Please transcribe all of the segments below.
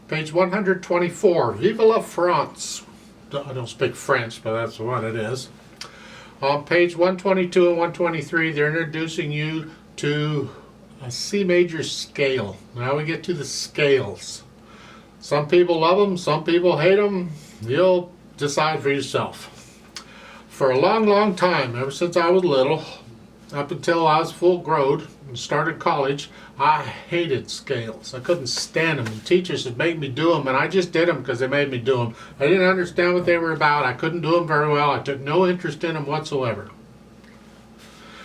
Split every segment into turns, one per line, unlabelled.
Page 124, Viva la France. I don't speak French, but that's what it is. On page 122 and 123, they're introducing you to a C major scale. Now we get to the scales. Some people love them, some people hate them. You'll decide for yourself. For a long, long time, ever since I was little, up until I was full grown and started college, I hated scales. I couldn't stand them. The teachers would make me do them, and I just did them because they made me do them. I didn't understand what they were about. I couldn't do them very well. I took no interest in them whatsoever.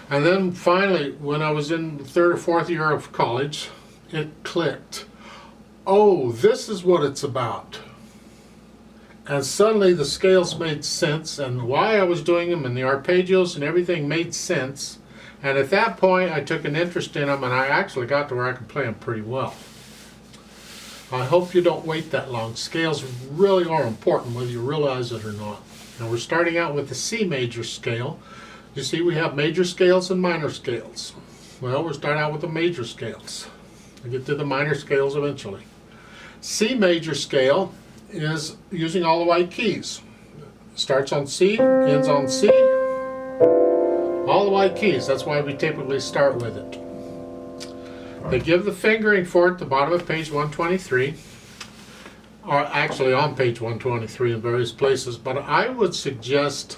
And then finally, when I was in the third or fourth year of college, it clicked. Oh, this is what it's about. And suddenly the scales made sense, and why I was doing them and the arpeggios and everything made sense. And at that point I took an interest in them, and I actually got to where I could play them pretty well. I hope you don't wait that long. Scales really are important whether you realize it or not. Now we're starting out with the C major scale. You see, we have major scales and minor scales. Well, we're starting out with the major scales. We'll get to the minor scales eventually. C major scale is using all the white keys. Starts on C, ends on C. All the white keys. That's why we typically start with it. They give the fingering for it at the bottom of page 123. Or actually on page 123 in various places. But I would suggest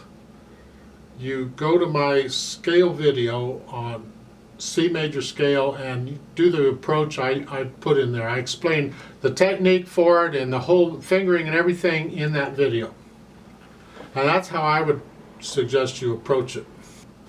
you go to my scale video on C major scale and do the approach I put in there. I explain the technique for it and the whole fingering and everything in that video. And that's how I would suggest you approach it.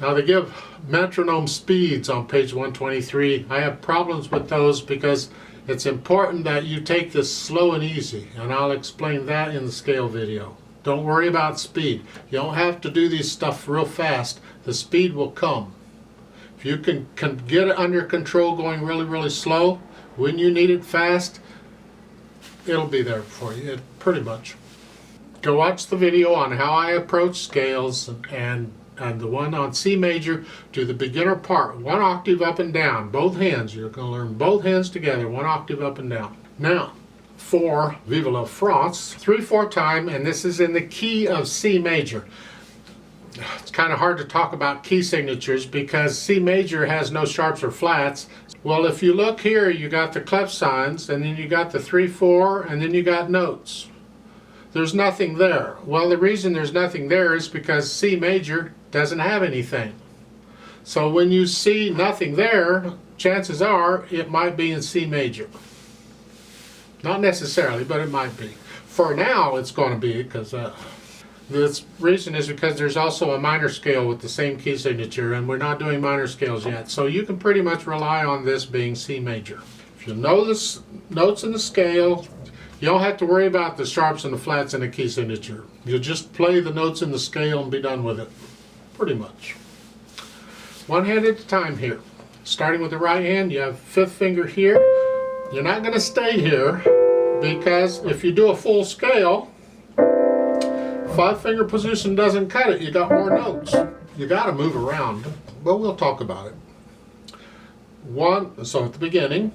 Now they give metronome speeds on page 123. I have problems with those because it's important that you take this slow and easy, and I'll explain that in the scale video. Don't worry about speed. You don't have to do these stuff real fast. The speed will come. If you can get it under control going really, really slow, when you need it fast, it'll be there for you, pretty much. Go watch the video on how I approach scales and the one on C major, do the beginner part, 1 octave up and down, both hands. You're going to learn both hands together, 1 octave up and down. Now, for Viva la France, 3/4 time, and this is in the key of C major. It's kind of hard to talk about key signatures because C major has no sharps or flats. Well, if you look here, you got the clef signs, and then you got the 3/4, and then you got notes. There's nothing there. Well, the reason there's nothing there is because C major doesn't have anything. So when you see nothing there, chances are it might be in C major. Not necessarily, but it might be. For now, it's going to be, because the reason is because there's also a minor scale with the same key signature, and we're not doing minor scales yet. So you can pretty much rely on this being C major. If you know the notes in the scale, you don't have to worry about the sharps and the flats in the key signature. You'll just play the notes in the scale and be done with it, pretty much. One hand at a time here. Starting with the right hand, you have 5th finger here. You're not going to stay here, because if you do a full scale, 5-finger position doesn't cut it. You got more notes. You got to move around, but we'll talk about it. So at the beginning,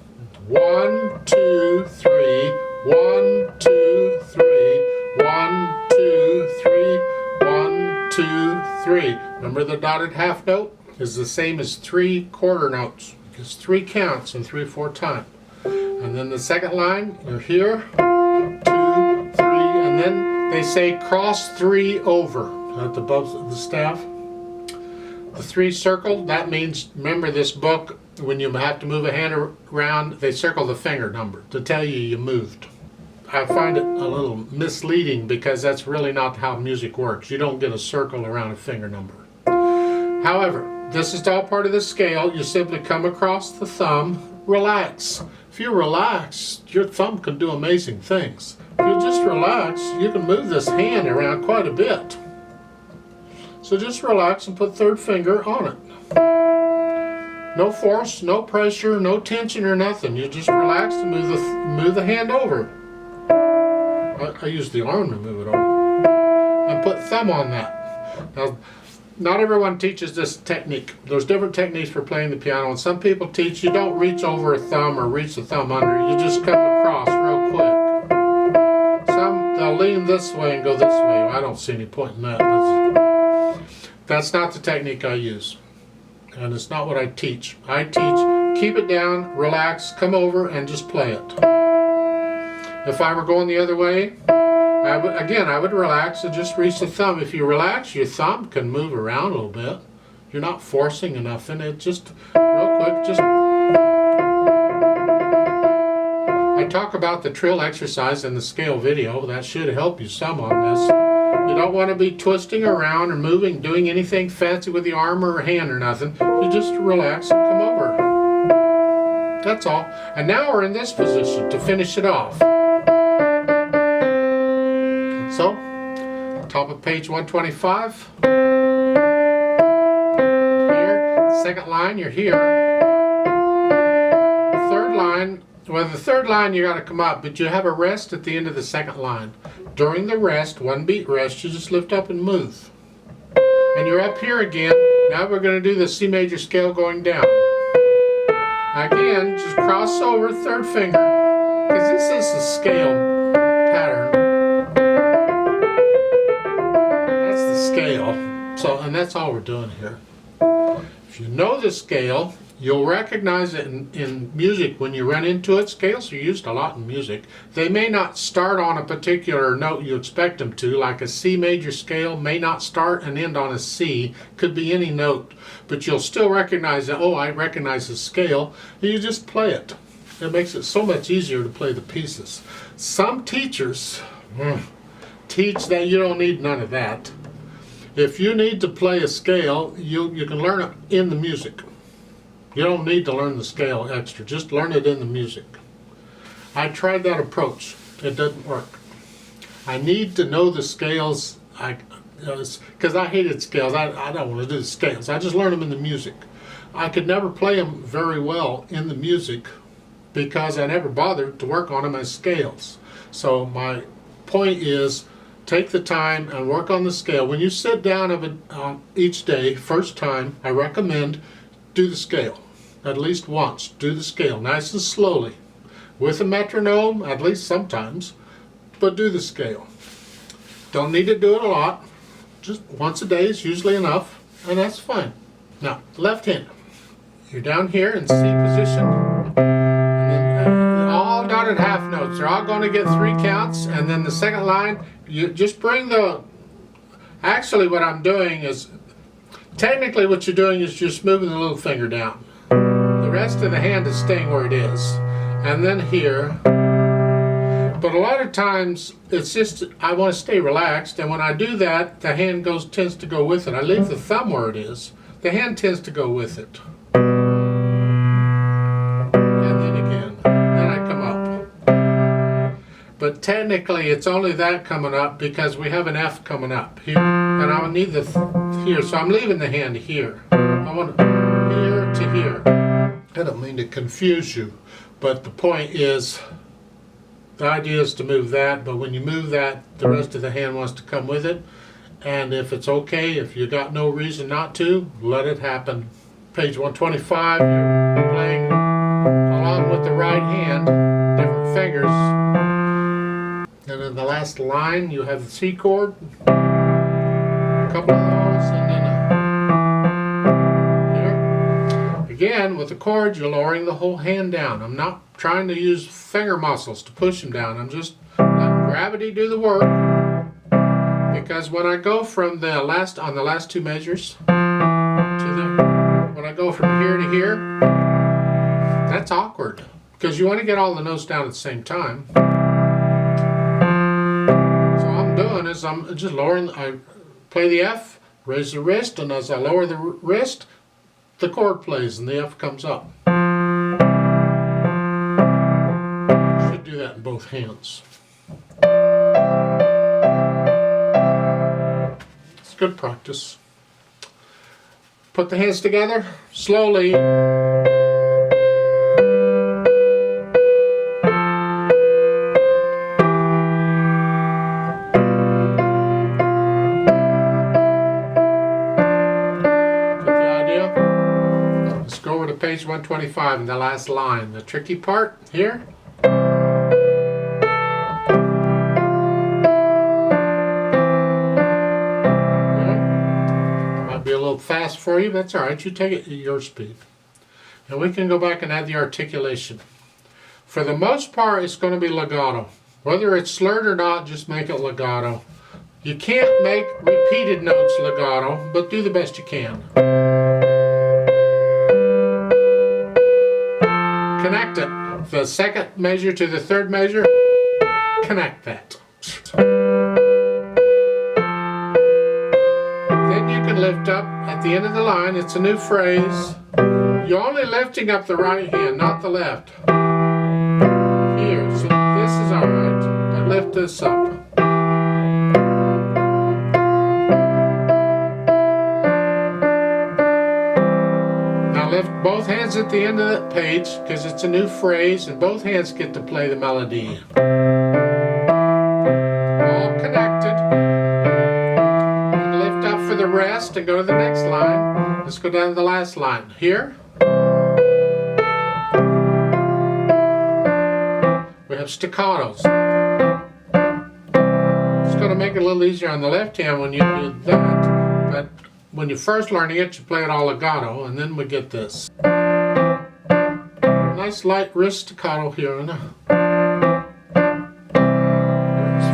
1, 2, 3, 1, 2, 3, 1, 2, 3, 1, 2, 3. Remember the dotted half note is the same as 3 quarter notes. It's 3 counts in 3/4 time. And then the second line, you're here, 2, 3, and then they say cross 3 over at the above the staff. The 3 circle, that means, remember this book, when you have to move a hand around, they circle the finger number to tell you moved. I find it a little misleading because that's really not how music works. You don't get a circle around a finger number. However, this is all part of the scale. You simply come across the thumb, relax. If you relax, your thumb can do amazing things. If you just relax, you can move this hand around quite a bit. So just relax and put 3rd finger on it. No force, no pressure, no tension or nothing. You just relax and move the hand over. I use the arm to move it over. And put thumb on that. Now, not everyone teaches this technique. There's different techniques for playing the piano, and some people teach you don't reach over a thumb or reach the thumb under. You just come across real quick. I'll lean this way and go this way. I don't see any point in that. But that's not the technique I use. And it's not what I teach. I teach, keep it down, relax, come over, and just play it. If I were going the other way, I would relax and just reach the thumb. If you relax, your thumb can move around a little bit. You're not forcing enough in it. Just real quick, just... I talk about the trill exercise in the scale video. That should help you some on this. You don't want to be twisting around or moving, doing anything fancy with the arm or hand or nothing. You just relax and come over. That's all. And now we're in this position to finish it off. So, top of page 125. Here, second line, you're here. Third line, well, the third line you got to come up, but you have a rest at the end of the second line. During the rest, one beat rest, you just lift up and move. And you're up here again. Now we're going to do the C major scale going down. Again, just cross over third finger, because this is the scale pattern. That's the scale. So, and that's all we're doing here. If you know the scale, you'll recognize it in music when you run into it. Scales are used a lot in music. They may not start on a particular note you expect them to, like a C major scale may not start and end on a C. Could be any note, but you'll still recognize that, oh, I recognize the scale, and you just play it. It makes it so much easier to play the pieces. Some teachers teach that you don't need none of that. If you need to play a scale, you can learn it in the music. You don't need to learn the scale extra. Just learn it in the music. I tried that approach. It doesn't work. I need to know the scales. Because I hated scales. I don't want to do the scales. I just learned them in the music. I could never play them very well in the music because I never bothered to work on them as scales. So my point is, take the time and work on the scale. When you sit down each day, first time, I recommend do the scale. At least once. Do the scale nice and slowly. With a metronome, at least sometimes, but do the scale. Don't need to do it a lot. Just once a day is usually enough, and that's fine. Now, left hand. You're down here in C position, and then all dotted half notes. They're all going to get 3 counts, and then the second line, you just bring the... Actually, what I'm doing is, technically what you're doing is just moving the little finger down. The rest of the hand is staying where it is. And then here. But a lot of times, it's just, I want to stay relaxed, and when I do that, the hand tends to go with it. I leave the thumb where it is. The hand tends to go with it. And then again. Then I come up. But technically, it's only that coming up because we have an F coming up here. And I would need the here, so I'm leaving the hand here. I want here to here. I don't mean to confuse you, but the point is, the idea is to move that, but when you move that, the rest of the hand wants to come with it. And if it's okay, if you got no reason not to, let it happen. Page 125, you're playing along with the right hand, different fingers. And in the last line, you have the C chord. A couple of those, and then here. Again, with the chords, you're lowering the whole hand down. I'm not trying to use finger muscles to push them down. I'm just letting gravity do the work. Because when I go from the last 2 measures when I go from here to here, that's awkward. Because you want to get all the notes down at the same time. So all I'm doing is I'm just lowering, I play the F, raise the wrist, and as I lower the wrist, the chord plays and the F comes up. Should do that in both hands. It's good practice. Put the hands together, slowly. Page 125 in the last line. The tricky part here. little fast for you, but that's all right. You take it at your speed. And we can go back and add the articulation. For the most part, it's going to be legato. Whether it's slurred or not, just make it legato. You can't make repeated notes legato, but do the best you can. Connect it. The second measure to the third measure, connect that. Then you can lift up at the end of the line. It's a new phrase. You're only lifting up the right hand, not the left. Here, so this is alright, but lift this up. Lift both hands at the end of that page because it's a new phrase and both hands get to play the melody. All connected. And lift up for the rest and go to the next line. Let's go down to the last line. Here we have staccatos. It's going to make it a little easier on the left hand when you do that, but when you're first learning it, you play it all legato, and then we get this. Nice light wrist staccato here. It's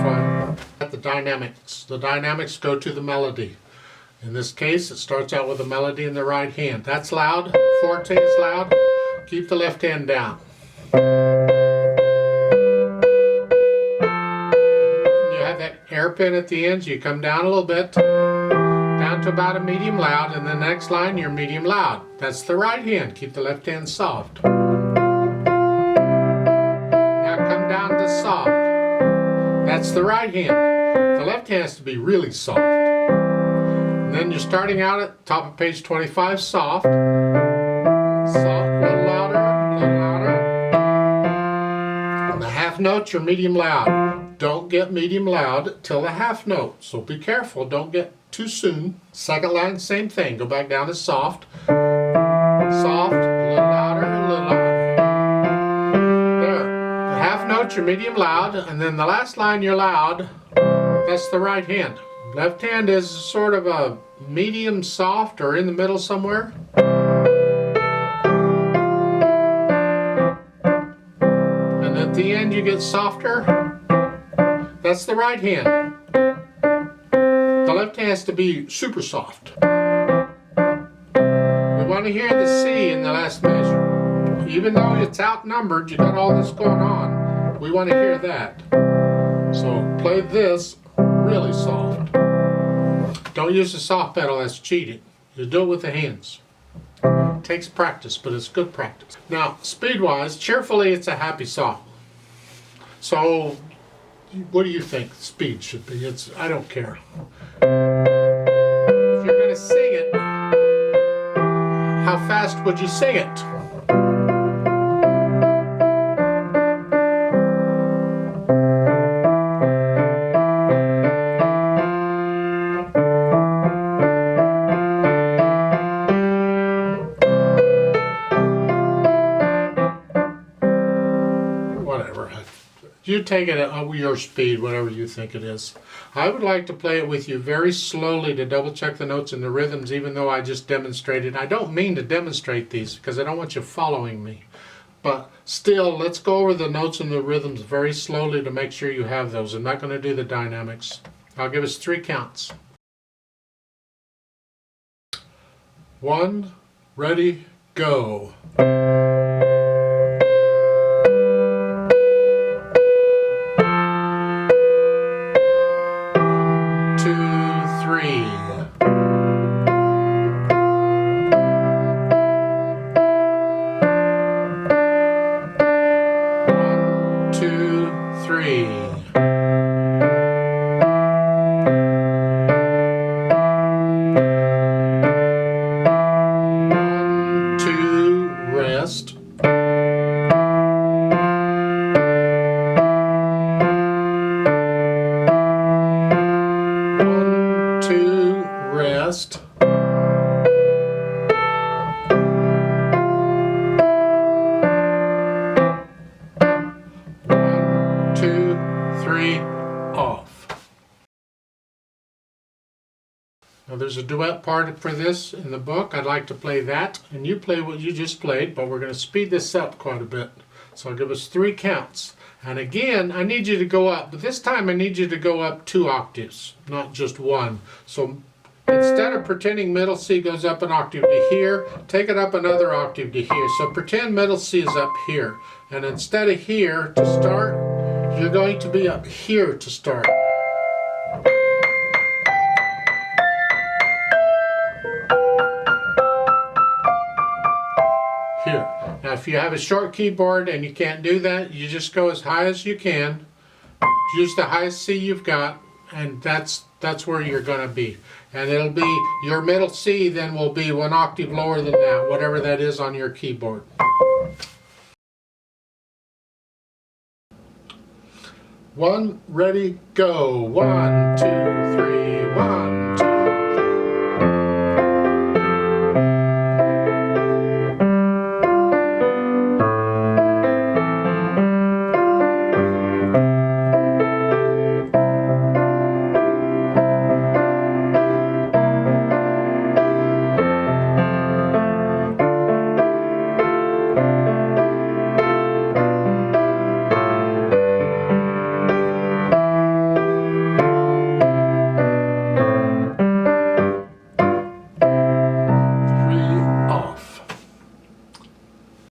fine. At the dynamics. The dynamics go to the melody. In this case, it starts out with a melody in the right hand. That's loud. Forte is loud. Keep the left hand down. You have that hairpin at the end, so you come down a little bit. Down to about a medium loud, and the next line you're medium loud. That's the right hand. Keep the left hand soft. Now come down to soft. That's the right hand. The left hand has to be really soft. And then you're starting out at the top of page 25, soft. Soft, a little louder, a little louder. On the half note, you're medium loud. Don't get medium loud till the half note. So be careful, don't get too soon. Second line, same thing. Go back down to soft. Soft, a little louder, a little louder. There. The half note, you're medium loud, and then the last line, you're loud. That's the right hand. Left hand is sort of a medium soft or in the middle somewhere. And at the end, you get softer. That's the right hand. The left hand has to be super soft. We want to hear the C in the last measure. Even though it's outnumbered, you got all this going on, we want to hear that. So play this really soft. Don't use the soft pedal, that's cheating. You do it with the hands. It takes practice, but it's good practice. Now, speed-wise, cheerfully, it's a happy song. So what do you think speed should be? I don't care. If you're going to sing it, how fast would you sing it? You take it at your speed, whatever you think it is. I would like to play it with you very slowly to double check the notes and the rhythms, even though I just demonstrated. I don't mean to demonstrate these because I don't want you following me. But still, let's go over the notes and the rhythms very slowly to make sure you have those. I'm not going to do the dynamics. I'll give us 3 counts. 1, ready, go. 2, rest. 1, 2, 3, off. Now there's a duet part for this in the book. I'd like to play that, and you play what you just played, but we're going to speed this up quite a bit. So I'll give us 3 counts. And again, I need you to go up, but this time I need you to go up 2 octaves, not just 1. So instead of pretending middle C goes up an octave to here, take it up another octave to here. So pretend middle C is up here. And instead of here to start, you're going to be up here to start. Here. Now if you have a short keyboard and you can't do that, you just go as high as you can. Use the highest C you've got, and that's where you're going to be. And it'll be, your middle C then will be 1 octave lower than that, whatever that is on your keyboard. One, ready, go. 1, 2, 3, 1.